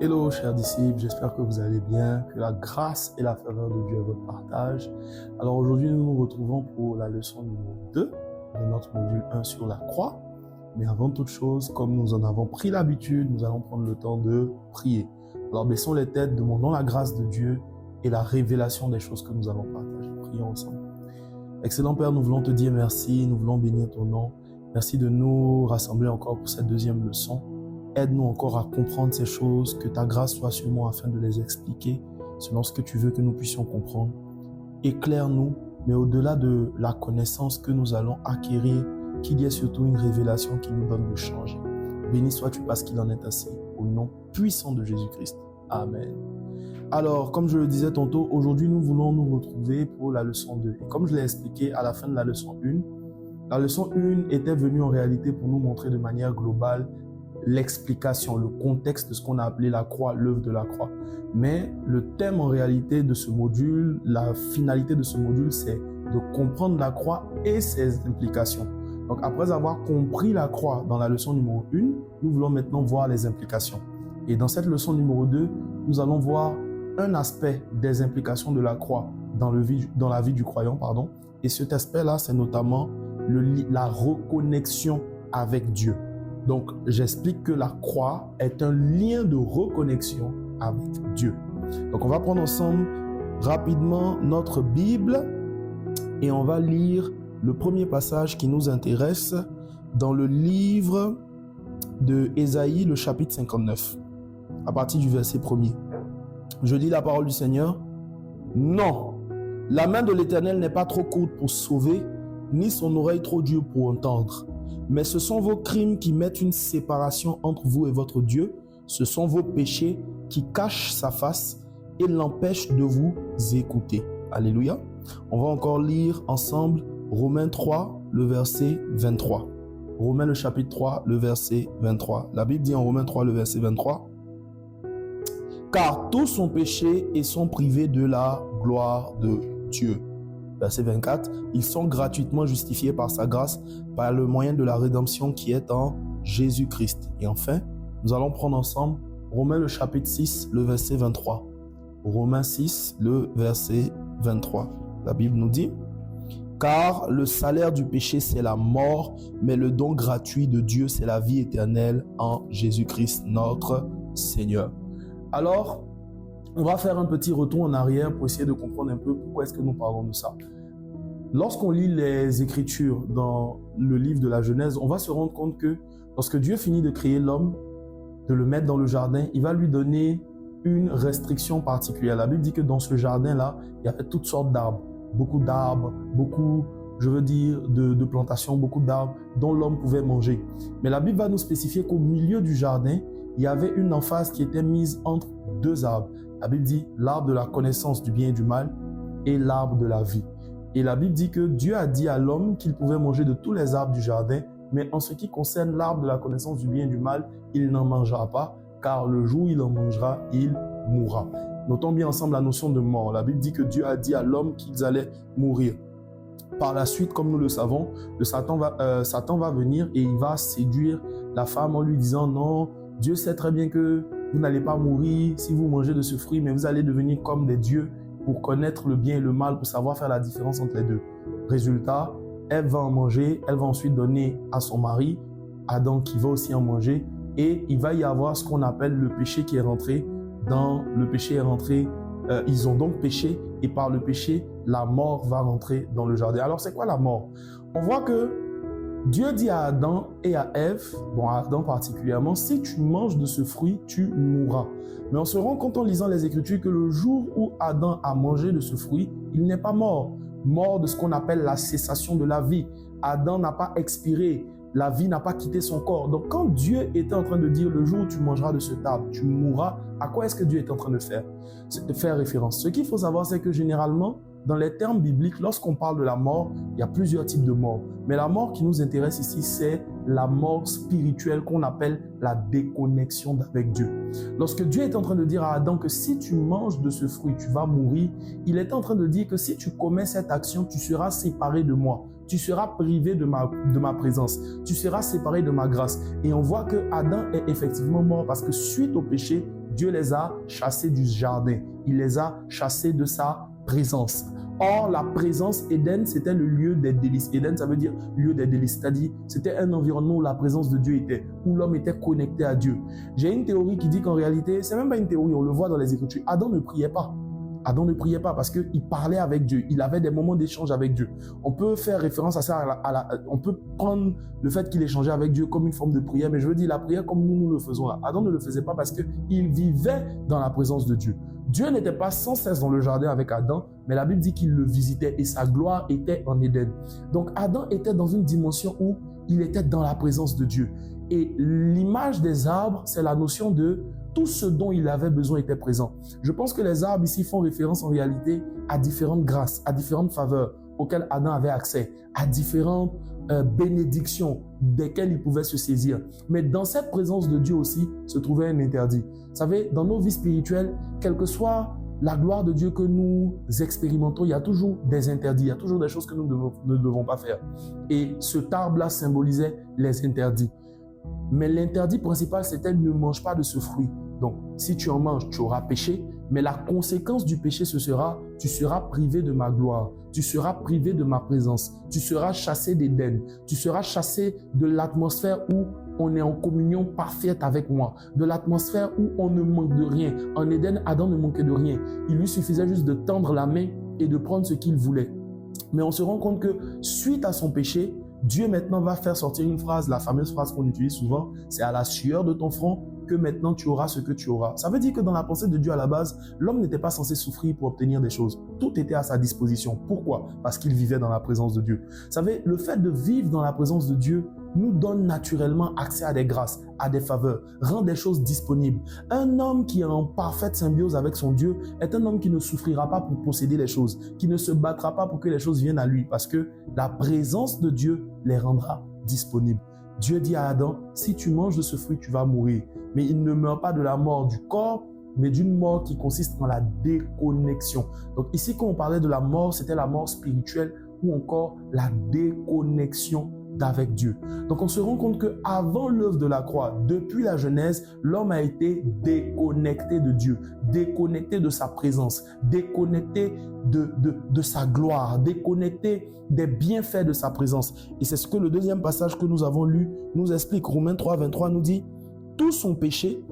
Hello chers disciples, j'espère que vous allez bien, que la grâce et la faveur de Dieu est votre partage. Alors aujourd'hui nous nous retrouvons pour la leçon numéro 2 de notre module 1 sur la croix. Mais avant toute chose, comme nous en avons pris l'habitude, nous allons prendre le temps de prier. Alors baissons les têtes, demandons la grâce de Dieu et la révélation des choses que nous allons partager. Prions ensemble. Excellent Père, nous voulons te dire merci, nous voulons bénir ton nom. Merci de nous rassembler encore pour cette deuxième leçon. Aide-nous encore à comprendre ces choses, que ta grâce soit sur moi afin de les expliquer selon ce que tu veux que nous puissions comprendre. Éclaire-nous, mais au-delà de la connaissance que nous allons acquérir, qu'il y ait surtout une révélation qui nous donne de changer. Béni sois-tu parce qu'il en est ainsi, au nom puissant de Jésus-Christ. Amen. Alors, comme je le disais tantôt, aujourd'hui nous voulons nous retrouver pour la leçon 2. Et comme je l'ai expliqué à la fin de la leçon 1, la leçon 1 était venue en réalité pour nous montrer de manière globale l'explication, le contexte de ce qu'on a appelé la croix, l'œuvre de la croix. Mais le thème en réalité de ce module, la finalité de ce module, c'est de comprendre la croix et ses implications. Donc après avoir compris la croix dans la leçon numéro 1, nous voulons maintenant voir les implications. Et dans cette leçon numéro 2, nous allons voir un aspect des implications de la croix dans la vie du croyant. Et cet aspect-là, c'est notamment la reconnexion avec Dieu. Donc, j'explique que la croix est un lien de reconnexion avec Dieu. Donc, on va prendre ensemble rapidement notre Bible et on va lire le premier passage qui nous intéresse dans le livre de Ésaïe, le chapitre 59, à partir du verset 1er. Je lis la parole du Seigneur. Non, la main de l'Éternel n'est pas trop courte pour sauver, ni son oreille trop dure pour entendre. Mais ce sont vos crimes qui mettent une séparation entre vous et votre Dieu. Ce sont vos péchés qui cachent sa face et l'empêchent de vous écouter. Alléluia. On va encore lire ensemble Romains 3, le verset 23. Romains le chapitre 3, le verset 23. La Bible dit en Romains 3, le verset 23. Car tous ont péché et sont privés de la gloire de Dieu. Verset 24, ils sont gratuitement justifiés par sa grâce, par le moyen de la rédemption qui est en Jésus-Christ. Et enfin, nous allons prendre ensemble Romains le chapitre 6, le verset 23. Romains 6, le verset 23. La Bible nous dit, car le salaire du péché, c'est la mort, mais le don gratuit de Dieu, c'est la vie éternelle en Jésus-Christ, notre Seigneur. Alors, on va faire un petit retour en arrière pour essayer de comprendre un peu pourquoi est-ce que nous parlons de ça. Lorsqu'on lit les Écritures dans le livre de la Genèse, on va se rendre compte que lorsque Dieu finit de créer l'homme, de le mettre dans le jardin, il va lui donner une restriction particulière. La Bible dit que dans ce jardin-là, il y avait toutes sortes d'arbres, beaucoup, de plantations, beaucoup d'arbres dont l'homme pouvait manger. Mais la Bible va nous spécifier qu'au milieu du jardin, il y avait une emphase qui était mise entre deux arbres. La Bible dit l'arbre de la connaissance du bien et du mal et l'arbre de la vie. Et la Bible dit que Dieu a dit à l'homme qu'il pouvait manger de tous les arbres du jardin, mais en ce qui concerne l'arbre de la connaissance du bien et du mal, il n'en mangera pas, car le jour où il en mangera, il mourra. Notons bien ensemble la notion de mort. La Bible dit que Dieu a dit à l'homme qu'ils allaient mourir. Par la suite, comme nous le savons, Satan va venir et il va séduire la femme en lui disant « Non, Dieu sait très bien que vous n'allez pas mourir si vous mangez de ce fruit, mais vous allez devenir comme des dieux pour connaître le bien et le mal, pour savoir faire la différence entre les deux. » Résultat, elle va en manger, elle va ensuite donner à son mari, Adam, qui va aussi en manger, et il va y avoir ce qu'on appelle le péché qui est rentré. Ils ont donc péché, et par le péché, la mort va rentrer dans le jardin. Alors c'est quoi la mort? On voit que Dieu dit à Adam et à Ève, à Adam particulièrement, si tu manges de ce fruit, tu mourras. Mais on se rend compte en lisant les Écritures que le jour où Adam a mangé de ce fruit, il n'est pas mort. Mort de ce qu'on appelle la cessation de la vie. Adam n'a pas expiré. La vie n'a pas quitté son corps. Donc quand Dieu était en train de dire le jour où tu mangeras de cet arbre, tu mourras, à quoi est-ce que Dieu est en train de faire? C'est de faire référence. Ce qu'il faut savoir, c'est que généralement, dans les termes bibliques, lorsqu'on parle de la mort, il y a plusieurs types de morts. Mais la mort qui nous intéresse ici, c'est la mort spirituelle qu'on appelle la déconnexion avec Dieu. Lorsque Dieu est en train de dire à Adam que si tu manges de ce fruit, tu vas mourir, il est en train de dire que si tu commets cette action, tu seras séparé de moi. Tu seras privé de ma présence. Tu seras séparé de ma grâce. Et on voit que Adam est effectivement mort parce que suite au péché, Dieu les a chassés du jardin. Il les a chassés de sa présence. Or, la présence, Éden, c'était le lieu des délices. Éden, ça veut dire lieu des délices. C'est-à-dire, c'était un environnement où la présence de Dieu était, où l'homme était connecté à Dieu. J'ai une théorie qui dit qu'en réalité, c'est même pas une théorie, on le voit dans les Écritures. Adam ne priait pas. Adam ne priait pas parce qu'il parlait avec Dieu. Il avait des moments d'échange avec Dieu. On peut faire référence à ça, on peut prendre le fait qu'il échangeait avec Dieu comme une forme de prière, mais je veux dire la prière comme nous le faisons là. Adam ne le faisait pas parce qu'il vivait dans la présence de Dieu. Dieu n'était pas sans cesse dans le jardin avec Adam, mais la Bible dit qu'il le visitait et sa gloire était en Éden. Donc Adam était dans une dimension où il était dans la présence de Dieu. Et l'image des arbres, c'est la notion de tout ce dont il avait besoin était présent. Je pense que les arbres ici font référence en réalité à différentes grâces, à différentes faveurs auxquelles Adam avait accès, à différentes bénédictions desquelles il pouvait se saisir. Mais dans cette présence de Dieu aussi se trouvait un interdit. Vous savez, dans nos vies spirituelles, quelle que soit la gloire de Dieu que nous expérimentons, il y a toujours des interdits, il y a toujours des choses que nous ne devons pas faire. Et cet arbre-là symbolisait les interdits. Mais l'interdit principal, c'était ne mange pas de ce fruit. Donc, si tu en manges, tu auras péché. Mais la conséquence du péché, ce sera, tu seras privé de ma gloire. Tu seras privé de ma présence. Tu seras chassé d'Éden. Tu seras chassé de l'atmosphère où on est en communion parfaite avec moi. De l'atmosphère où on ne manque de rien. En Éden, Adam ne manquait de rien. Il lui suffisait juste de tendre la main et de prendre ce qu'il voulait. Mais on se rend compte que suite à son péché, Dieu maintenant va faire sortir une phrase, la fameuse phrase qu'on utilise souvent, c'est à la sueur de ton front que maintenant tu auras ce que tu auras. Ça veut dire que dans la pensée de Dieu à la base, l'homme n'était pas censé souffrir pour obtenir des choses. Tout était à sa disposition. Pourquoi? Parce qu'il vivait dans la présence de Dieu. Vous savez, le fait de vivre dans la présence de Dieu nous donne naturellement accès à des grâces, à des faveurs, rend des choses disponibles. Un homme qui est en parfaite symbiose avec son Dieu est un homme qui ne souffrira pas pour posséder les choses, qui ne se battra pas pour que les choses viennent à lui, parce que la présence de Dieu les rendra disponibles. Dieu dit à Adam, si tu manges de ce fruit, tu vas mourir. Mais il ne meurt pas de la mort du corps, mais d'une mort qui consiste en la déconnexion. Donc ici, quand on parlait de la mort, c'était la mort spirituelle ou encore la déconnexion d'avec Dieu. Donc on se rend compte qu'avant l'œuvre de la croix, depuis la Genèse, l'homme a été déconnecté de Dieu, déconnecté de sa présence, déconnecté de sa gloire, déconnecté des bienfaits de sa présence. Et c'est ce que le deuxième passage que nous avons lu nous explique. Romains 3, 23 nous dit, tous sont péchés,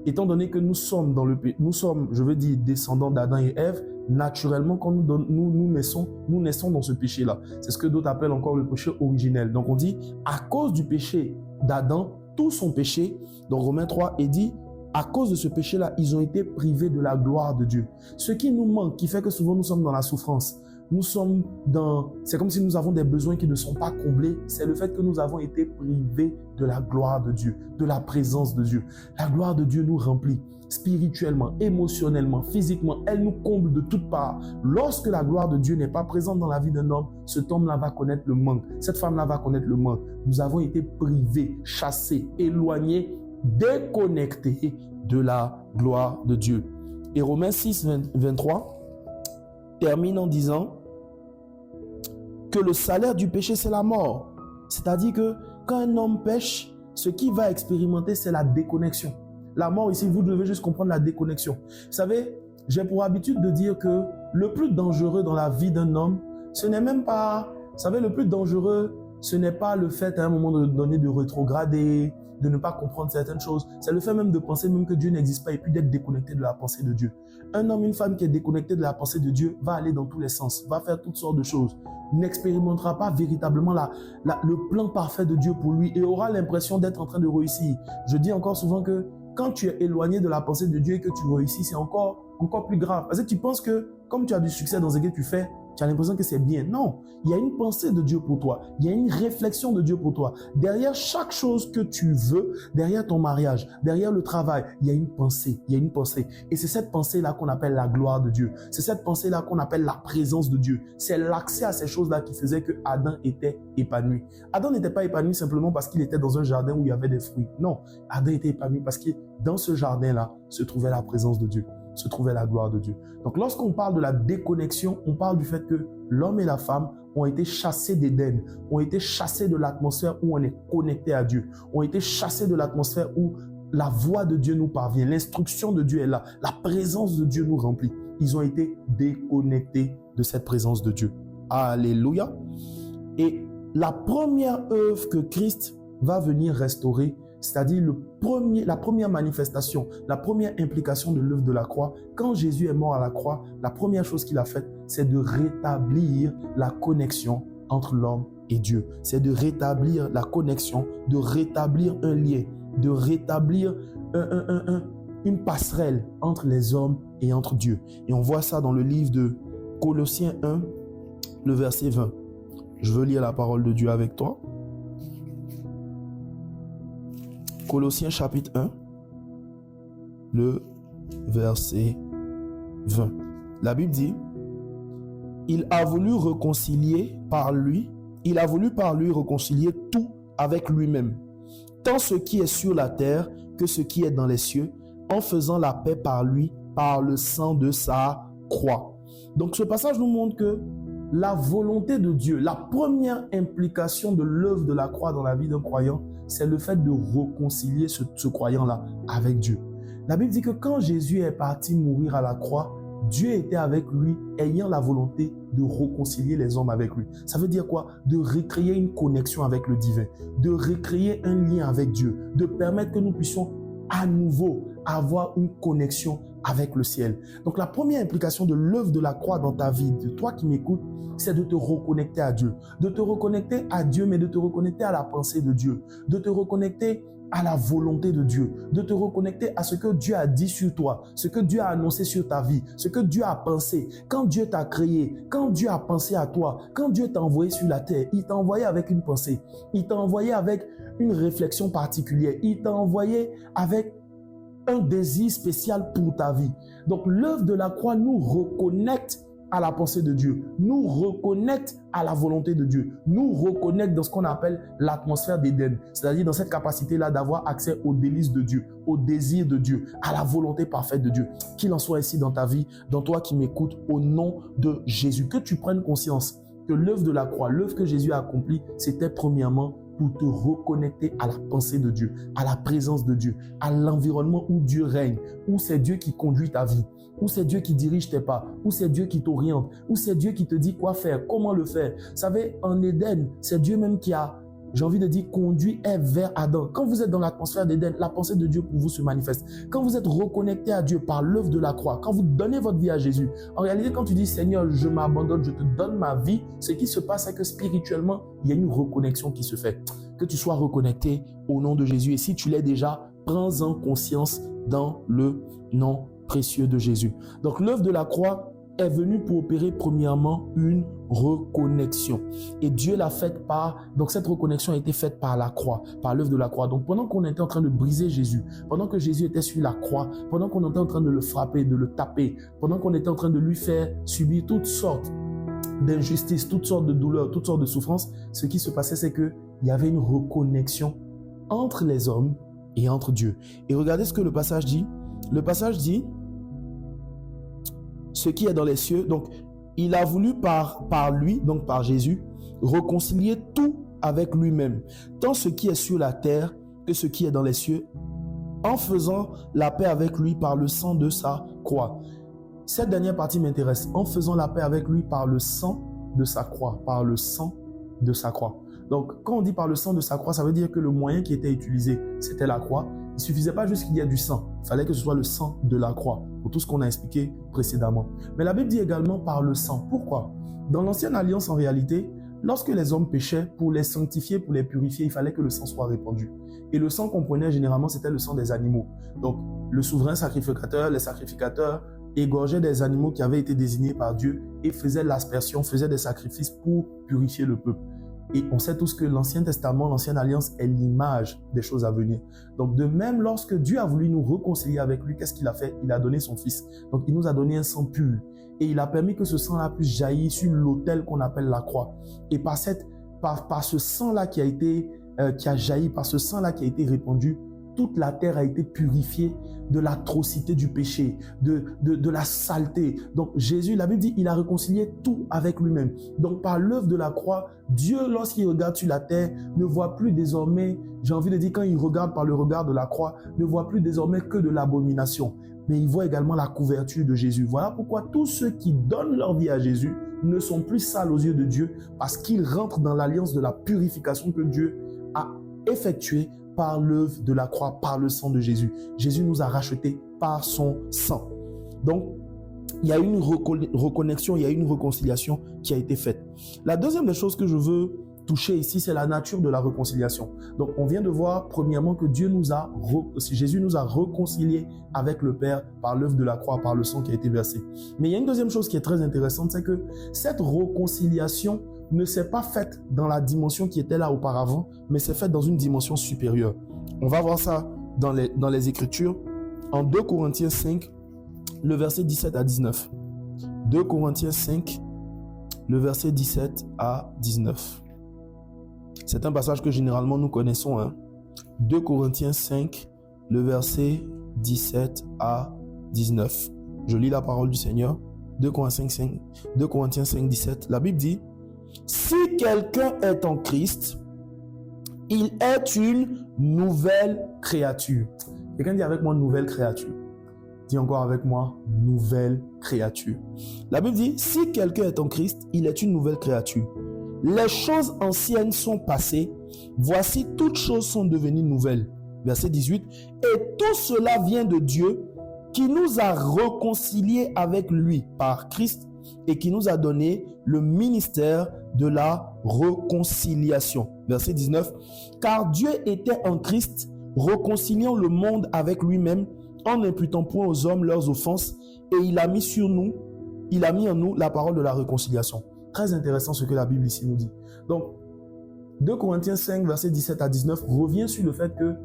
étant donné que nous sommes dans le péché, nous sommes, je veux dire, descendants d'Adam et Ève, naturellement, quand nous naissons dans ce péché-là. C'est ce que d'autres appellent encore le péché originel. Donc on dit, à cause du péché d'Adam, tous ont péché. Dans Romains 3, il dit, à cause de ce péché-là, ils ont été privés de la gloire de Dieu. Ce qui nous manque, qui fait que souvent nous sommes dans la souffrance, c'est comme si nous avons des besoins qui ne sont pas comblés. C'est le fait que nous avons été privés de la gloire de Dieu, de la présence de Dieu. La gloire de Dieu nous remplit spirituellement, émotionnellement, physiquement. Elle nous comble de toutes parts. Lorsque la gloire de Dieu n'est pas présente dans la vie d'un homme, cet homme-là va connaître le manque. Cette femme-là va connaître le manque. Nous avons été privés, chassés, éloignés, déconnectés de la gloire de Dieu. Et Romains 6, 23 termine en disant que le salaire du péché, c'est la mort. C'est-à-dire que quand un homme pêche, ce qu'il va expérimenter, c'est la déconnexion. La mort ici, vous devez juste comprendre la déconnexion. Vous savez, j'ai pour habitude de dire que le plus dangereux dans la vie d'un homme, ce n'est même pas... Vous savez, le plus dangereux, ce n'est pas le fait à un moment donné de rétrograder, de ne pas comprendre certaines choses. C'est le fait même de penser même que Dieu n'existe pas et puis d'être déconnecté de la pensée de Dieu. Un homme, une femme qui est déconnecté de la pensée de Dieu va aller dans tous les sens, va faire toutes sortes de choses, n'expérimentera pas véritablement le plan parfait de Dieu pour lui et aura l'impression d'être en train de réussir. Je dis encore souvent que quand tu es éloigné de la pensée de Dieu et que tu réussis, c'est encore plus grave. Parce que tu penses que comme tu as du succès dans ce que tu fais, tu as l'impression que c'est bien. Non, il y a une pensée de Dieu pour toi. Il y a une réflexion de Dieu pour toi. Derrière chaque chose que tu veux, derrière ton mariage, derrière le travail, il y a une pensée. Il y a une pensée. Et c'est cette pensée-là qu'on appelle la gloire de Dieu. C'est cette pensée-là qu'on appelle la présence de Dieu. C'est l'accès à ces choses-là qui faisait que Adam était épanoui. Adam n'était pas épanoui simplement parce qu'il était dans un jardin où il y avait des fruits. Non, Adam était épanoui parce que dans ce jardin-là se trouvait la présence de Dieu, se trouvait la gloire de Dieu. Donc lorsqu'on parle de la déconnexion, on parle du fait que l'homme et la femme ont été chassés d'Éden, ont été chassés de l'atmosphère où on est connecté à Dieu, ont été chassés de l'atmosphère où la voix de Dieu nous parvient, l'instruction de Dieu est là, la présence de Dieu nous remplit. Ils ont été déconnectés de cette présence de Dieu. Alléluia. Et la première œuvre que Christ va venir restaurer, c'est-à-dire la première manifestation, la première implication de l'œuvre de la croix, quand Jésus est mort à la croix, la première chose qu'il a faite, c'est de rétablir la connexion entre l'homme et Dieu. C'est de rétablir la connexion, de rétablir un lien, de rétablir une passerelle entre les hommes et entre Dieu. Et on voit ça dans le livre de Colossiens 1, le verset 20. Je veux lire la parole de Dieu avec toi. Colossiens chapitre 1, le verset 20. La Bible dit, il a voulu par lui réconcilier tout avec lui-même, tant ce qui est sur la terre que ce qui est dans les cieux, en faisant la paix par lui, par le sang de sa croix. Donc ce passage nous montre que la volonté de Dieu, la première implication de l'œuvre de la croix dans la vie d'un croyant, c'est le fait de réconcilier ce croyant-là avec Dieu. La Bible dit que quand Jésus est parti mourir à la croix, Dieu était avec lui, ayant la volonté de réconcilier les hommes avec lui. Ça veut dire quoi? De recréer une connexion avec le divin, de recréer un lien avec Dieu, de permettre que nous puissions à nouveau avoir une connexion avec le ciel. Donc la première implication de l'œuvre de la croix dans ta vie, de toi qui m'écoutes, c'est de te reconnecter à Dieu. De te reconnecter à Dieu, mais de te reconnecter à la pensée de Dieu. De te reconnecter à la volonté de Dieu. De te reconnecter à ce que Dieu a dit sur toi, ce que Dieu a annoncé sur ta vie, ce que Dieu a pensé. Quand Dieu t'a créé, quand Dieu a pensé à toi, quand Dieu t'a envoyé sur la terre, il t'a envoyé avec une pensée. Il t'a envoyé avec une réflexion particulière. Il t'a envoyé avec un désir spécial pour ta vie. Donc l'œuvre de la croix nous reconnecte à la pensée de Dieu, nous reconnecte à la volonté de Dieu, nous reconnecte dans ce qu'on appelle l'atmosphère d'Éden, c'est-à-dire dans cette capacité-là d'avoir accès aux délices de Dieu, au désir de Dieu, à la volonté parfaite de Dieu. Qu'il en soit ainsi dans ta vie, dans toi qui m'écoutes, au nom de Jésus. Que tu prennes conscience que l'œuvre de la croix, l'œuvre que Jésus a accomplie, c'était premièrement pour te reconnecter à la pensée de Dieu, à la présence de Dieu, à l'environnement où Dieu règne, où c'est Dieu qui conduit ta vie, où c'est Dieu qui dirige tes pas, où c'est Dieu qui t'oriente, où c'est Dieu qui te dit quoi faire, comment le faire. Vous savez, en Éden, c'est Dieu même qui a, j'ai envie de dire, conduit Ève vers Adam. Quand vous êtes dans l'atmosphère d'Éden, la pensée de Dieu pour vous se manifeste. Quand vous êtes reconnecté à Dieu par l'œuvre de la croix, quand vous donnez votre vie à Jésus, en réalité, quand tu dis, Seigneur, je m'abandonne, je te donne ma vie, ce qui se passe, c'est que spirituellement, il y a une reconnexion qui se fait. Que tu sois reconnecté au nom de Jésus. Et si tu l'es déjà, prends-en conscience dans le nom précieux de Jésus. Donc l'œuvre de la croix est venue pour opérer premièrement une reconnexion. Et Dieu l'a faite donc cette reconnexion a été faite par la croix, par l'œuvre de la croix. Donc pendant qu'on était en train de briser Jésus, pendant que Jésus était sur la croix, pendant qu'on était en train de le frapper, de le taper, pendant qu'on était en train de lui faire subir toutes sortes d'injustices, toutes sortes de douleurs, toutes sortes de souffrances, ce qui se passait, c'est qu'il y avait une reconnexion entre les hommes et entre Dieu. Et regardez ce que le passage dit. Le passage dit, ce qui est dans les cieux, donc il a voulu par lui, donc par Jésus, réconcilier tout avec lui-même, tant ce qui est sur la terre que ce qui est dans les cieux, en faisant la paix avec lui par le sang de sa croix. Cette dernière partie m'intéresse, en faisant la paix avec lui par le sang de sa croix, par le sang de sa croix. Donc, quand on dit par le sang de sa croix, ça veut dire que le moyen qui était utilisé, c'était la croix. Il ne suffisait pas juste qu'il y ait du sang. Il fallait que ce soit le sang de la croix, pour tout ce qu'on a expliqué précédemment. Mais la Bible dit également par le sang. Pourquoi? Dans l'ancienne alliance, en réalité, lorsque les hommes péchaient, pour les sanctifier, pour les purifier, il fallait que le sang soit répandu. Et le sang qu'on prenait généralement, c'était le sang des animaux. Donc, le souverain sacrificateur, les sacrificateurs égorgeaient des animaux qui avaient été désignés par Dieu et faisaient l'aspersion, faisaient des sacrifices pour purifier le peuple. Et on sait tous que l'Ancien Testament, l'Ancienne Alliance est l'image des choses à venir. Donc de même, lorsque Dieu a voulu nous réconcilier avec lui, qu'est-ce qu'il a fait? Il a donné son Fils. Donc il nous a donné un sang pur. Et il a permis que ce sang-là puisse jaillir sur l'autel qu'on appelle la croix. Et par ce sang-là qui a jailli, par ce sang-là qui a été répandu, toute la terre a été purifiée de l'atrocité du péché, de la saleté. Donc Jésus, la Bible dit, il a réconcilié tout avec lui-même. Donc par l'œuvre de la croix, Dieu, lorsqu'il regarde sur la terre, ne voit plus désormais, j'ai envie de dire, quand il regarde par le regard de la croix, ne voit plus désormais que de l'abomination. Mais il voit également la couverture de Jésus. Voilà pourquoi tous ceux qui donnent leur vie à Jésus ne sont plus sales aux yeux de Dieu, parce qu'ils rentrent dans l'alliance de la purification que Dieu a effectuée par l'œuvre de la croix, par le sang de Jésus. Jésus nous a rachetés par son sang. Donc, il y a une reconnexion, il y a une réconciliation qui a été faite. La deuxième des choses que je veux toucher ici, c'est la nature de la réconciliation. Donc, on vient de voir premièrement que Jésus nous a réconciliés avec le Père par l'œuvre de la croix, par le sang qui a été versé. Mais il y a une deuxième chose qui est très intéressante, c'est que cette réconciliation ne s'est pas faite dans la dimension qui était là auparavant, mais s'est faite dans une dimension supérieure. On va voir ça dans les Écritures, en 2 Corinthiens 5, le verset 17 à 19. 2 Corinthiens 5, le verset 17 à 19. C'est un passage que généralement nous connaissons. 2 Corinthiens 5, le verset 17 à 19. Je lis la parole du Seigneur. 2 Corinthiens 5, 17. La Bible dit: si quelqu'un est en Christ, il est une nouvelle créature. Quelqu'un dit avec moi nouvelle créature. Dis encore avec moi nouvelle créature. La Bible dit: si quelqu'un est en Christ, il est une nouvelle créature. Les choses anciennes sont passées, voici toutes choses sont devenues nouvelles. Verset 18. Et tout cela vient de Dieu qui nous a réconciliés avec lui par Christ et qui nous a donné le ministère de la réconciliation. Verset 19. Car Dieu était en Christ, réconciliant le monde avec lui-même, en n'imputant point aux hommes leurs offenses, et il a mis en nous la parole de la réconciliation. Très intéressant ce que la Bible ici nous dit. Donc, 2 Corinthiens 5, verset 17 à 19 revient sur le fait que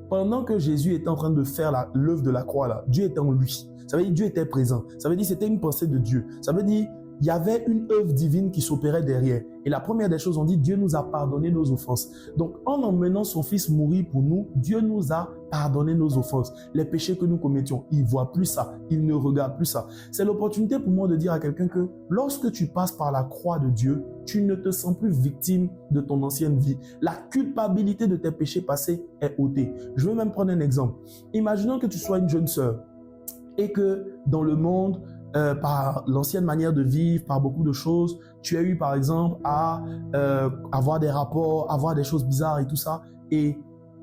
pendant que Jésus était en train de faire l'œuvre de la croix, là, Dieu était en lui. Ça veut dire Dieu était présent. Ça veut dire c'était une pensée de Dieu. Ça veut dire il y avait une œuvre divine qui s'opérait derrière. Et la première des choses, on dit Dieu nous a pardonné nos offenses. Donc, en emmenant son Fils mourir pour nous, Dieu nous a pardonné nos offenses. Les péchés que nous commettions, il ne voit plus ça. Il ne regarde plus ça. C'est l'opportunité pour moi de dire à quelqu'un que lorsque tu passes par la croix de Dieu, tu ne te sens plus victime de ton ancienne vie. La culpabilité de tes péchés passés est ôtée. Je veux même prendre un exemple. Imaginons que tu sois une jeune sœur et que dans le monde, par l'ancienne manière de vivre, par beaucoup de choses, tu as eu par exemple à avoir des rapports, avoir des choses bizarres et tout ça, et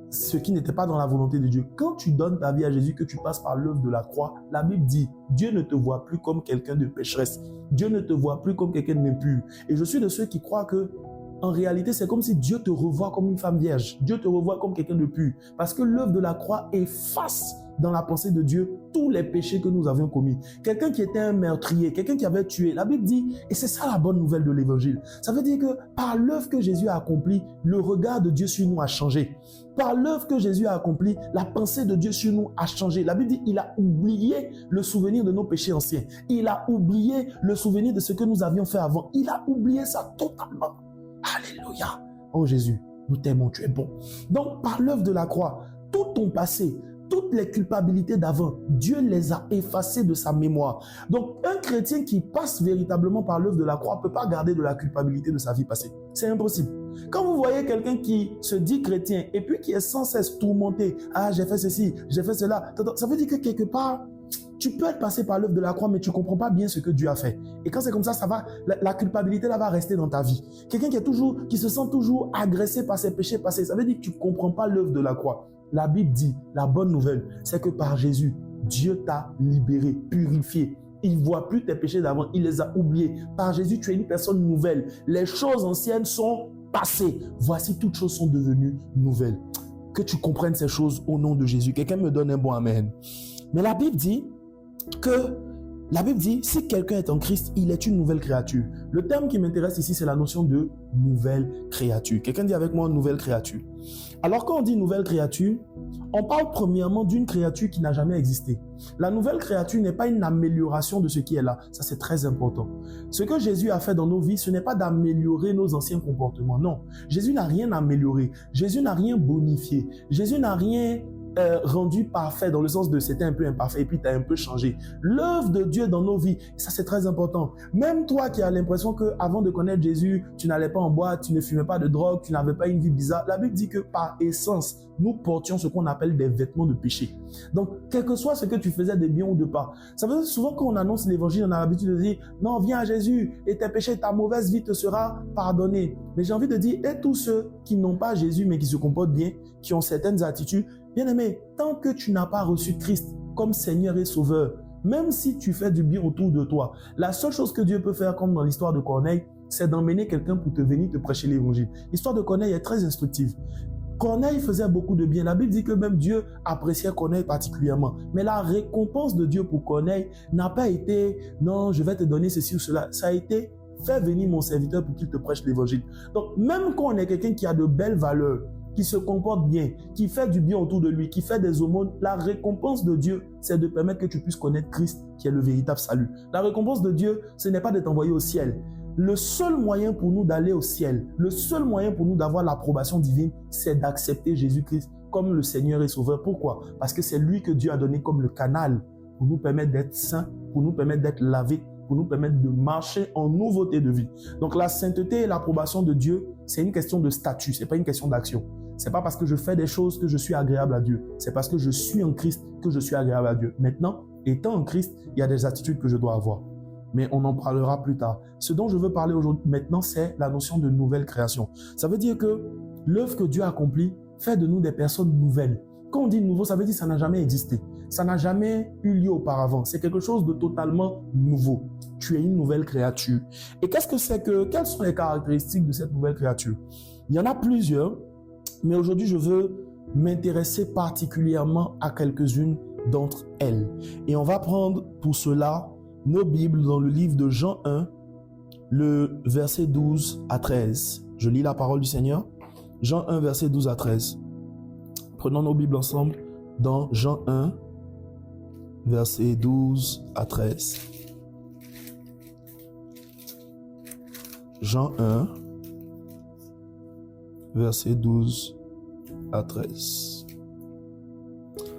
ce qui n'était pas dans la volonté de Dieu. Quand tu donnes ta vie à Jésus, que tu passes par l'œuvre de la croix, la Bible dit, Dieu ne te voit plus comme quelqu'un de pécheresse. Dieu ne te voit plus comme quelqu'un d'impur. Et je suis de ceux qui croient que en réalité, c'est comme si Dieu te revoit comme une femme vierge. Dieu te revoit comme quelqu'un de pur. Parce que l'œuvre de la croix efface dans la pensée de Dieu tous les péchés que nous avions commis. Quelqu'un qui était un meurtrier, quelqu'un qui avait tué, la Bible dit, et c'est ça la bonne nouvelle de l'évangile, ça veut dire que par l'œuvre que Jésus a accomplie, le regard de Dieu sur nous a changé. Par l'œuvre que Jésus a accomplie, la pensée de Dieu sur nous a changé. La Bible dit, il a oublié le souvenir de nos péchés anciens. Il a oublié le souvenir de ce que nous avions fait avant. Il a oublié ça totalement. Alléluia. Oh Jésus, nous t'aimons, tu es bon. Donc, par l'œuvre de la croix, tout ton passé, toutes les culpabilités d'avant, Dieu les a effacées de sa mémoire. Donc, un chrétien qui passe véritablement par l'œuvre de la croix ne peut pas garder de la culpabilité de sa vie passée. C'est impossible. Quand vous voyez quelqu'un qui se dit chrétien et puis qui est sans cesse tourmenté, « Ah, j'ai fait ceci, j'ai fait cela », ça veut dire que quelque part, tu peux être passé par l'œuvre de la croix, mais tu ne comprends pas bien ce que Dieu a fait. Et quand c'est comme ça, la culpabilité là va rester dans ta vie. Quelqu'un qui se sent toujours agressé par ses péchés passés, ça veut dire que tu ne comprends pas l'œuvre de la croix. La Bible dit, la bonne nouvelle, c'est que par Jésus, Dieu t'a libéré, purifié. Il ne voit plus tes péchés d'avant, il les a oubliés. Par Jésus, tu es une personne nouvelle. Les choses anciennes sont passées. Voici, toutes choses sont devenues nouvelles. Que tu comprennes ces choses au nom de Jésus. Quelqu'un me donne un bon amen. Mais la Bible dit, si quelqu'un est en Christ, il est une nouvelle créature. Le terme qui m'intéresse ici, c'est la notion de nouvelle créature. Quelqu'un dit avec moi nouvelle créature. Alors quand on dit nouvelle créature, on parle premièrement d'une créature qui n'a jamais existé. La nouvelle créature n'est pas une amélioration de ce qui est là. Ça, c'est très important. Ce que Jésus a fait dans nos vies, ce n'est pas d'améliorer nos anciens comportements. Non. Jésus n'a rien amélioré. Jésus n'a rien bonifié. Jésus n'a rien rendu parfait dans le sens de c'était un peu imparfait et puis tu as un peu changé. L'œuvre de Dieu dans nos vies, ça c'est très important. Même toi qui as l'impression que avant de connaître Jésus, tu n'allais pas en boîte, tu ne fumais pas de drogue, tu n'avais pas une vie bizarre. La Bible dit que par essence, nous portions ce qu'on appelle des vêtements de péché. Donc, quel que soit ce que tu faisais de bien ou de pas. Ça veut dire souvent quand on annonce l'évangile, on a l'habitude de dire non, viens à Jésus et tes péchés, ta mauvaise vie te sera pardonnée. Mais j'ai envie de dire, et tous ceux qui n'ont pas Jésus mais qui se comportent bien, qui ont certaines attitudes, bien-aimé, tant que tu n'as pas reçu Christ comme Seigneur et Sauveur, même si tu fais du bien autour de toi, la seule chose que Dieu peut faire, comme dans l'histoire de Corneille, c'est d'emmener quelqu'un pour te venir te prêcher l'évangile. L'histoire de Corneille est très instructive. Corneille faisait beaucoup de bien. La Bible dit que même Dieu appréciait Corneille particulièrement. Mais la récompense de Dieu pour Corneille n'a pas été « non, je vais te donner ceci ou cela ». Ça a été « fais venir mon serviteur pour qu'il te prêche l'évangile ». Donc, même quand on est quelqu'un qui a de belles valeurs, qui se comporte bien, qui fait du bien autour de lui, qui fait des aumônes, la récompense de Dieu, c'est de permettre que tu puisses connaître Christ qui est le véritable salut. La récompense de Dieu, ce n'est pas de t'envoyer au ciel. Le seul moyen pour nous d'aller au ciel, le seul moyen pour nous d'avoir l'approbation divine, c'est d'accepter Jésus-Christ comme le Seigneur et Sauveur. Pourquoi? Parce que c'est lui que Dieu a donné comme le canal pour nous permettre d'être saints, pour nous permettre d'être lavés, pour nous permettre de marcher en nouveauté de vie. Donc la sainteté et l'approbation de Dieu, c'est une question de statut, c'est pas une question d'action. C'est pas parce que je fais des choses que je suis agréable à Dieu. C'est parce que je suis en Christ que je suis agréable à Dieu. Maintenant, étant en Christ, il y a des attitudes que je dois avoir. Mais on en parlera plus tard. Ce dont je veux parler aujourd'hui, maintenant, c'est la notion de nouvelle création. Ça veut dire que l'œuvre que Dieu accomplit fait de nous des personnes nouvelles. Quand on dit nouveau, ça veut dire que ça n'a jamais existé. Ça n'a jamais eu lieu auparavant. C'est quelque chose de totalement nouveau. Tu es une nouvelle créature. Et quelles sont les caractéristiques de cette nouvelle créature? Il y en a plusieurs. Mais aujourd'hui, je veux m'intéresser particulièrement à quelques-unes d'entre elles. Et on va prendre pour cela nos Bibles dans le livre de Jean 1, le verset 12 à 13. Je lis la parole du Seigneur. Jean 1, verset 12 à 13. Prenons nos Bibles ensemble dans Jean 1, verset 12 à 13. Jean 1, verset 12 à 13.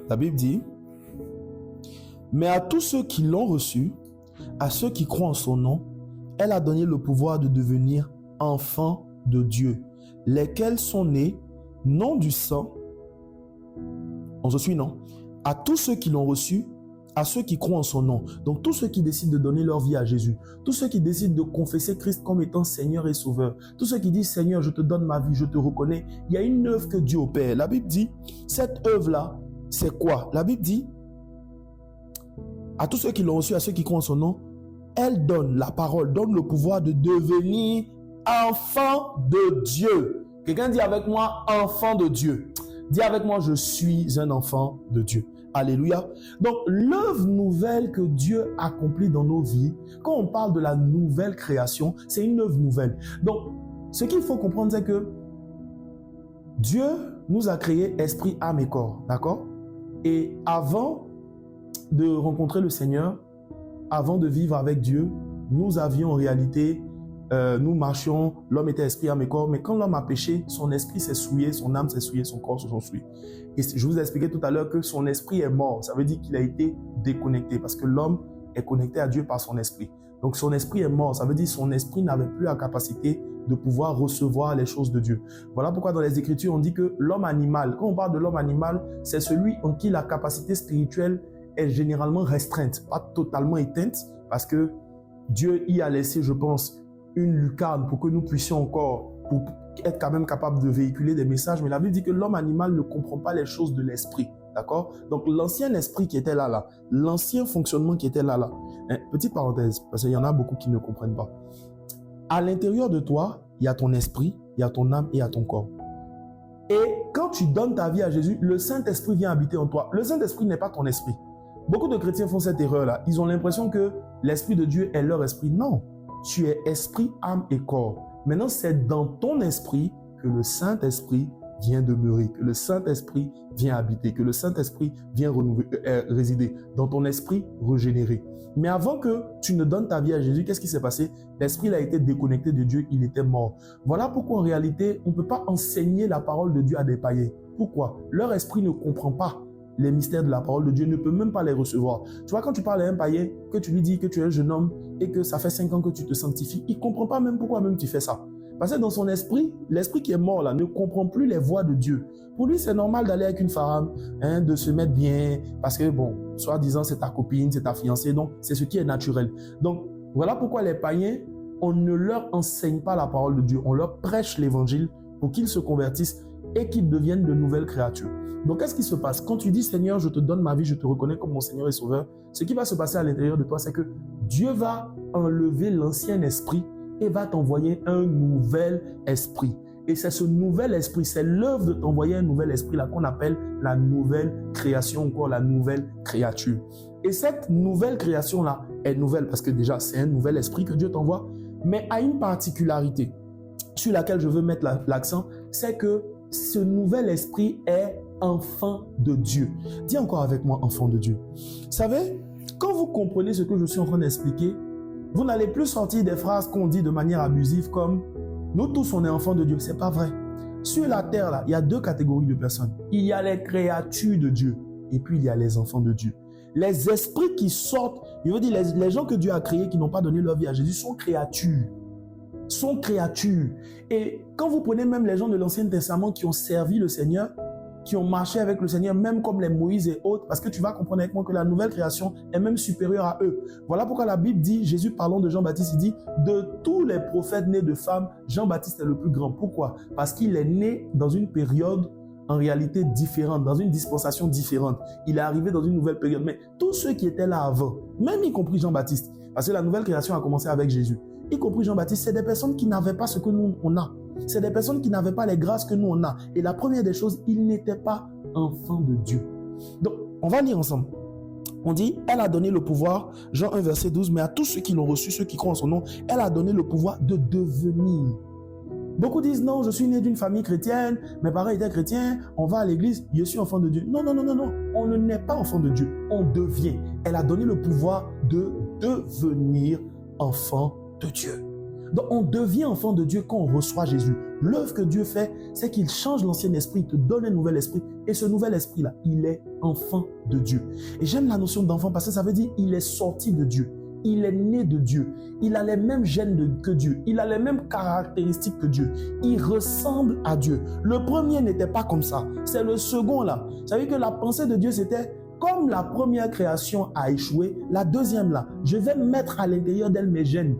La Bible dit, « Mais à tous ceux qui l'ont reçu, à ceux qui croient en son nom, elle a donné le pouvoir de devenir enfants de Dieu, lesquels sont nés, non du sang, on se suit, non? À tous ceux qui l'ont reçu, à ceux qui croient en son nom. » Donc tous ceux qui décident de donner leur vie à Jésus, tous ceux qui décident de confesser Christ comme étant Seigneur et Sauveur, tous ceux qui disent Seigneur, je te donne ma vie, je te reconnais, il y a une œuvre que Dieu opère. La Bible dit, cette œuvre-là, c'est quoi? La Bible dit, à tous ceux qui l'ont reçu, à ceux qui croient en son nom, elle donne la parole, donne le pouvoir de devenir enfant de Dieu. Quelqu'un dit avec moi, enfant de Dieu. Dis avec moi, je suis un enfant de Dieu. Alléluia. Donc, l'œuvre nouvelle que Dieu accomplit dans nos vies, quand on parle de la nouvelle création, c'est une œuvre nouvelle. Donc, ce qu'il faut comprendre, c'est que Dieu nous a créé esprit, âme et corps. D'accord? Et avant de rencontrer le Seigneur, avant de vivre avec Dieu, nous avions en réalité, nous marchions, l'homme était esprit, âme et corps, mais quand l'homme a péché, son esprit s'est souillé, son âme s'est souillée, son corps se sont souillés. Et je vous ai expliqué tout à l'heure que son esprit est mort. Ça veut dire qu'il a été déconnecté parce que l'homme est connecté à Dieu par son esprit. Donc son esprit est mort. Ça veut dire que son esprit n'avait plus la capacité de pouvoir recevoir les choses de Dieu. Voilà pourquoi dans les Écritures, on dit que l'homme animal, quand on parle de l'homme animal, c'est celui en qui la capacité spirituelle est généralement restreinte, pas totalement éteinte, parce que Dieu y a laissé, je pense, une lucarne pour que nous puissions encore pour être quand même capable de véhiculer des messages. Mais la Bible dit que l'homme animal ne comprend pas les choses de l'esprit. D'accord? Donc l'ancien esprit qui était là, l'ancien fonctionnement qui était là. Petite parenthèse, parce qu'il y en a beaucoup qui ne comprennent pas. À l'intérieur de toi, il y a ton esprit, il y a ton âme et il y a ton corps. Et quand tu donnes ta vie à Jésus, le Saint-Esprit vient habiter en toi. Le Saint-Esprit n'est pas ton esprit. Beaucoup de chrétiens font cette erreur-là. Ils ont l'impression que l'Esprit de Dieu est leur esprit. Non, tu es esprit, âme et corps. Maintenant, c'est dans ton esprit que le Saint-Esprit vient demeurer, que le Saint-Esprit vient habiter, que le Saint-Esprit vient résider dans ton esprit régénéré. Mais avant que tu ne donnes ta vie à Jésus, qu'est-ce qui s'est passé? L'esprit a été déconnecté de Dieu, il était mort. Voilà pourquoi en réalité, on ne peut pas enseigner la parole de Dieu à des païens. Pourquoi? Leur esprit ne comprend pas les mystères de la parole de Dieu, ne peut même pas les recevoir. Tu vois, quand tu parles à un païen, que tu lui dis que tu es un jeune homme et que ça fait 5 ans que tu te sanctifies, il ne comprend pas même pourquoi même tu fais ça. Parce que dans son esprit, l'esprit qui est mort là ne comprend plus les voies de Dieu. Pour lui, c'est normal d'aller avec une femme, de se mettre bien, parce que bon, soi-disant c'est ta copine, c'est ta fiancée, donc c'est ce qui est naturel. Donc voilà pourquoi les païens, on ne leur enseigne pas la parole de Dieu, on leur prêche l'évangile pour qu'ils se convertissent et qu'ils deviennent de nouvelles créatures. Donc qu'est-ce qui se passe? Quand tu dis Seigneur, je te donne ma vie, je te reconnais comme mon Seigneur et Sauveur, ce qui va se passer à l'intérieur de toi, c'est que Dieu va enlever l'ancien esprit et va t'envoyer un nouvel esprit. Et c'est ce nouvel esprit, c'est l'œuvre de t'envoyer un nouvel esprit là qu'on appelle la nouvelle création, encore la nouvelle créature. Et cette nouvelle création là est nouvelle parce que déjà c'est un nouvel esprit que Dieu t'envoie, mais a une particularité sur laquelle je veux mettre l'accent, c'est que ce nouvel esprit est enfant de Dieu. Dis encore avec moi, enfant de Dieu. Vous savez, quand vous comprenez ce que je suis en train d'expliquer, vous n'allez plus sortir des phrases qu'on dit de manière abusive comme « Nous tous, on est enfants de Dieu ». Ce n'est pas vrai. Sur la terre, là, il y a 2 catégories de personnes. Il y a les créatures de Dieu et puis il y a les enfants de Dieu. Les esprits qui sortent, je veux dire, les gens que Dieu a créés qui n'ont pas donné leur vie à Jésus sont créatures. Sont créatures. Et quand vous prenez même les gens de l'Ancien Testament qui ont servi le Seigneur, qui ont marché avec le Seigneur, même comme les Moïse et autres, parce que tu vas comprendre avec moi que la nouvelle création est même supérieure à eux. Voilà pourquoi la Bible dit, Jésus parlant de Jean-Baptiste, il dit, de tous les prophètes nés de femmes, Jean-Baptiste est le plus grand. Pourquoi? Parce qu'il est né dans une période en réalité différente, dans une dispensation différente. Il est arrivé dans une nouvelle période. Mais tous ceux qui étaient là avant, même y compris Jean-Baptiste, parce que la nouvelle création a commencé avec Jésus, y compris Jean-Baptiste, c'est des personnes qui n'avaient pas ce que nous, on a. C'est des personnes qui n'avaient pas les grâces que nous, on a. Et la première des choses, ils n'étaient pas enfants de Dieu. Donc, on va lire ensemble. On dit, elle a donné le pouvoir, Jean 1, verset 12, mais à tous ceux qui l'ont reçu, ceux qui croient en son nom, elle a donné le pouvoir de devenir. Beaucoup disent, non, je suis né d'une famille chrétienne, mes parents étaient chrétiens, on va à l'église, je suis enfant de Dieu. Non, non, non, non, non, on ne naît pas enfant de Dieu, on devient. Elle a donné le pouvoir de devenir enfant de Dieu. Donc, on devient enfant de Dieu quand on reçoit Jésus. L'œuvre que Dieu fait, c'est qu'il change l'ancien esprit, il te donne un nouvel esprit. Et ce nouvel esprit-là, il est enfant de Dieu. Et j'aime la notion d'enfant parce que ça veut dire qu'il est sorti de Dieu. Il est né de Dieu. Il a les mêmes gènes que Dieu. Il a les mêmes caractéristiques que Dieu. Il ressemble à Dieu. Le premier n'était pas comme ça. C'est le second là. Ça veut dire que la pensée de Dieu, c'était comme la première création a échoué, la deuxième là, je vais mettre à l'intérieur d'elle mes gènes.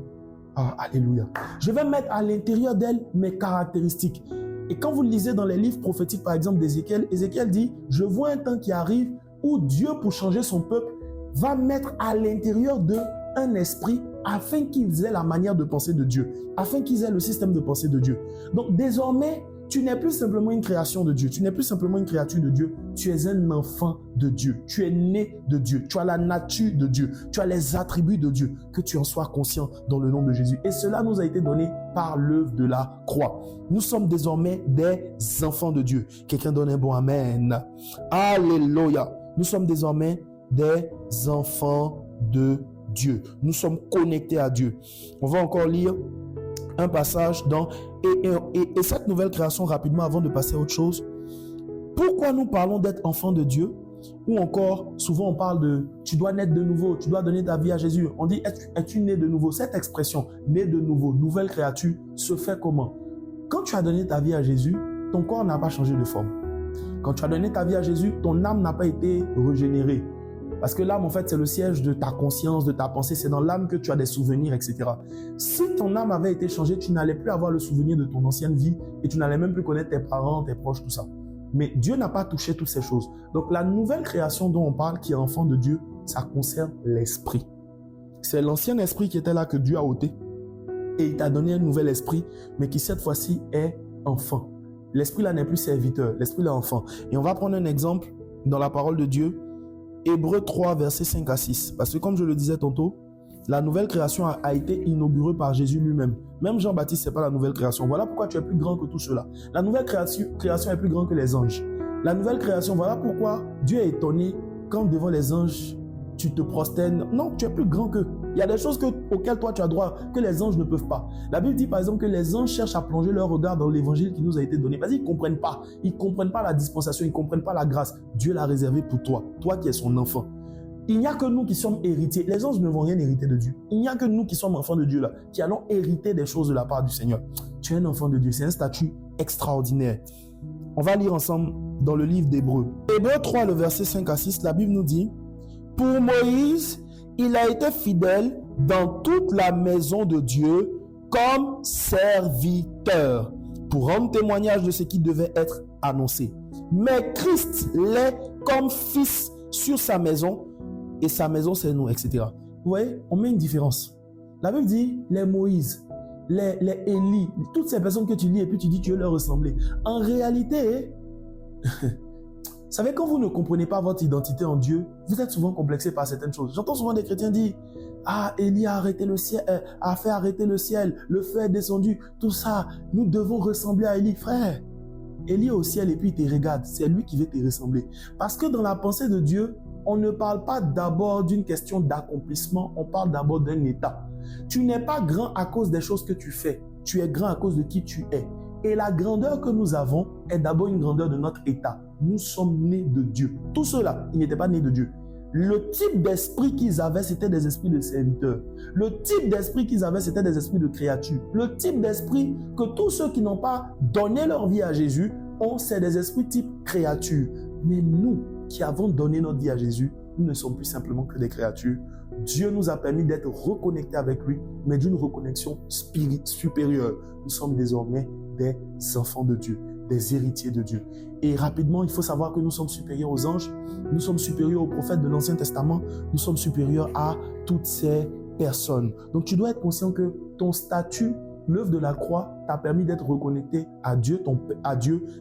Ah, alléluia. Je vais mettre à l'intérieur d'elle mes caractéristiques. Et quand vous lisez dans les livres prophétiques, par exemple d'Ézéchiel, Ézéchiel dit, je vois un temps qui arrive où Dieu, pour changer son peuple, va mettre à l'intérieur d'eux un esprit afin qu'ils aient la manière de penser de Dieu, afin qu'ils aient le système de pensée de Dieu. Donc désormais, tu n'es plus simplement une création de Dieu, tu n'es plus simplement une créature de Dieu, tu es un enfant de Dieu, tu es né de Dieu, tu as la nature de Dieu, tu as les attributs de Dieu, que tu en sois conscient dans le nom de Jésus. Et cela nous a été donné par l'œuvre de la croix. Nous sommes désormais des enfants de Dieu. Quelqu'un donne un bon amen. Alléluia. Nous sommes désormais des enfants de Dieu. Nous sommes connectés à Dieu. On va encore lire un passage dans et cette nouvelle création rapidement avant de passer à autre chose. Pourquoi nous parlons d'être enfants de Dieu? Ou encore, souvent on parle de tu dois naître de nouveau, tu dois donner ta vie à Jésus. On dit es-tu né de nouveau? Cette expression, né de nouveau, nouvelle créature, se fait comment? Quand tu as donné ta vie à Jésus, ton corps n'a pas changé de forme. Quand tu as donné ta vie à Jésus, ton âme n'a pas été régénérée. Parce que l'âme, en fait, c'est le siège de ta conscience, de ta pensée. C'est dans l'âme que tu as des souvenirs, etc. Si ton âme avait été changée, tu n'allais plus avoir le souvenir de ton ancienne vie et tu n'allais même plus connaître tes parents, tes proches, tout ça. Mais Dieu n'a pas touché toutes ces choses. Donc, la nouvelle création dont on parle, qui est enfant de Dieu, ça concerne l'esprit. C'est l'ancien esprit qui était là que Dieu a ôté et il t'a donné un nouvel esprit, mais qui cette fois-ci est enfant. L'esprit là n'est plus serviteur, l'esprit là est enfant. Et on va prendre un exemple dans la parole de Dieu. Hébreux 3, versets 5 à 6. Parce que comme je le disais tantôt, La nouvelle création a été inaugurée par Jésus lui-même. Même Jean-Baptiste, ce n'est pas la nouvelle création. Voilà pourquoi tu es plus grand que tout cela. La nouvelle création est plus grande que les anges. La nouvelle création, voilà pourquoi Dieu est étonné quand devant les anges, tu te prosternes. Non, tu es plus grand qu'eux. Il y a des choses auxquelles toi tu as droit, que les anges ne peuvent pas. La Bible dit par exemple que les anges cherchent à plonger leur regard dans l'évangile qui nous a été donné. Parce qu'ils ne comprennent pas. Ils ne comprennent pas la dispensation, ils ne comprennent pas la grâce. Dieu l'a réservé pour toi, toi qui es son enfant. Il n'y a que nous qui sommes héritiers. Les anges ne vont rien hériter de Dieu. Il n'y a que nous qui sommes enfants de Dieu là, qui allons hériter des choses de la part du Seigneur. Tu es un enfant de Dieu. C'est un statut extraordinaire. On va lire ensemble dans le livre d'Hébreux. Hébreux 3, le verset 5 à 6, la Bible nous dit: pour Moïse, il a été fidèle dans toute la maison de Dieu comme serviteur pour rendre témoignage de ce qui devait être annoncé. Mais Christ l'est comme fils sur sa maison, et sa maison c'est nous, etc. Vous voyez, on met une différence. La Bible dit les Moïse, les Élie, toutes ces personnes que tu lis et puis tu dis tu veux leur ressembler. En réalité, vous savez, quand vous ne comprenez pas votre identité en Dieu, vous êtes souvent complexé par certaines choses. J'entends souvent des chrétiens dire: ah, Élie a arrêté le ciel, a fait arrêter le ciel, le feu est descendu, tout ça, nous devons ressembler à Élie. Frère, Élie est au ciel et puis il te regarde, c'est lui qui veut te ressembler. Parce que dans la pensée de Dieu, on ne parle pas d'abord d'une question d'accomplissement, on parle d'abord d'un état. Tu n'es pas grand à cause des choses que tu fais, tu es grand à cause de qui tu es. Et la grandeur que nous avons est d'abord une grandeur de notre état. Nous sommes nés de Dieu. Tous ceux-là, ils n'étaient pas nés de Dieu. Le type d'esprit qu'ils avaient, c'était des esprits de serviteurs. Le type d'esprit qu'ils avaient, c'était des esprits de créatures. Le type d'esprit que tous ceux qui n'ont pas donné leur vie à Jésus ont, c'est des esprits type créatures. Mais nous, qui avons donné notre vie à Jésus, nous ne sommes plus simplement que des créatures. Dieu nous a permis d'être reconnectés avec lui, mais d'une reconnexion supérieure. Nous sommes désormais des enfants de Dieu, des héritiers de Dieu. Et rapidement, il faut savoir que nous sommes supérieurs aux anges, nous sommes supérieurs aux prophètes de l'Ancien Testament, nous sommes supérieurs à toutes ces personnes. Donc tu dois être conscient que ton statut, l'œuvre de la croix, t'a permis d'être reconnecté à Dieu,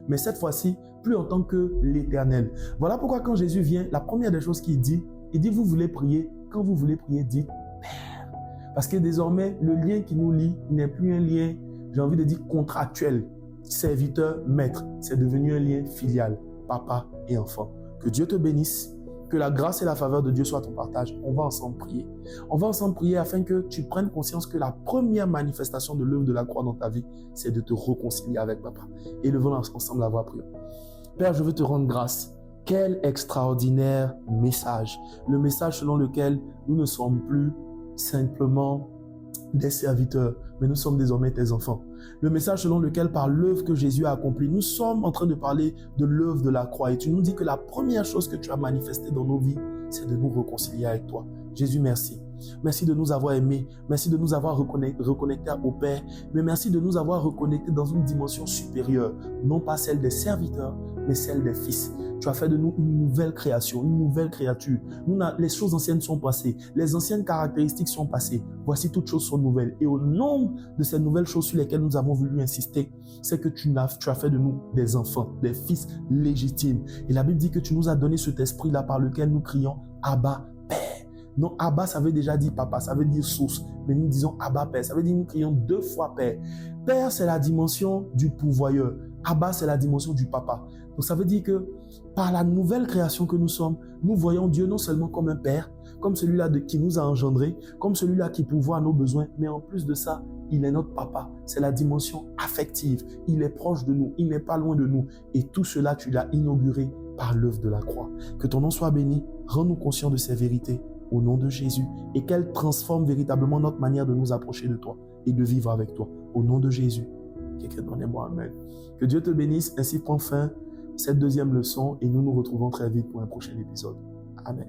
mais cette fois-ci, plus en tant que l'Éternel. Voilà pourquoi quand Jésus vient, la première des choses qu'il dit, il dit: vous voulez prier, quand vous voulez prier, dites Père. Parce que désormais, le lien qui nous lie n'est plus un lien, j'ai envie de dire, contractuel. Serviteur, maître, c'est devenu un lien filial, papa et enfant. Que Dieu te bénisse, que la grâce et la faveur de Dieu soient ton partage. On va ensemble prier. On va ensemble prier afin que tu prennes conscience que la première manifestation de l'œuvre de la croix dans ta vie, c'est de te réconcilier avec papa. Élevons ensemble la voix, prions. Père, je veux te rendre grâce. Quel extraordinaire message. Le message selon lequel nous ne sommes plus simplement des serviteurs, mais nous sommes désormais tes enfants. Le message selon lequel, par l'œuvre que Jésus a accomplie, nous sommes en train de parler de l'œuvre de la croix. Et tu nous dis que la première chose que tu as manifestée dans nos vies, c'est de nous réconcilier avec toi. Jésus, merci. Merci de nous avoir aimés. Merci de nous avoir reconnectés au Père. Mais merci de nous avoir reconnectés dans une dimension supérieure. Non pas celle des serviteurs, mais celle des fils. Tu as fait de nous une nouvelle création, une nouvelle créature. Les choses anciennes sont passées. Les anciennes caractéristiques sont passées. Voici, toutes choses sont nouvelles. Et au nombre de ces nouvelles choses sur lesquelles nous avons voulu insister, c'est que tu as fait de nous des enfants, des fils légitimes. Et la Bible dit que tu nous as donné cet esprit-là par lequel nous crions Abba, Père. Non, Abba, ça veut déjà dire papa, ça veut dire source. Mais nous disons Abba, Père. Ça veut dire nous crions 2 fois Père. Père, c'est la dimension du pourvoyeur. Abba, c'est la dimension du papa. Donc ça veut dire que par la nouvelle création que nous sommes, nous voyons Dieu non seulement comme un Père, comme celui-là qui nous a engendrés, comme celui-là qui pourvoit à nos besoins, mais en plus de ça, il est notre papa. C'est la dimension affective. Il est proche de nous, il n'est pas loin de nous. Et tout cela, tu l'as inauguré par l'œuvre de la croix. Que ton nom soit béni, rends-nous conscients de ces vérités au nom de Jésus et qu'elles transforment véritablement notre manière de nous approcher de toi et de vivre avec toi. Au nom de Jésus. Quelqu'un donnez-moi amen. Que Dieu te bénisse, ainsi prend fin cette deuxième leçon et nous nous retrouvons très vite pour un prochain épisode. Amen.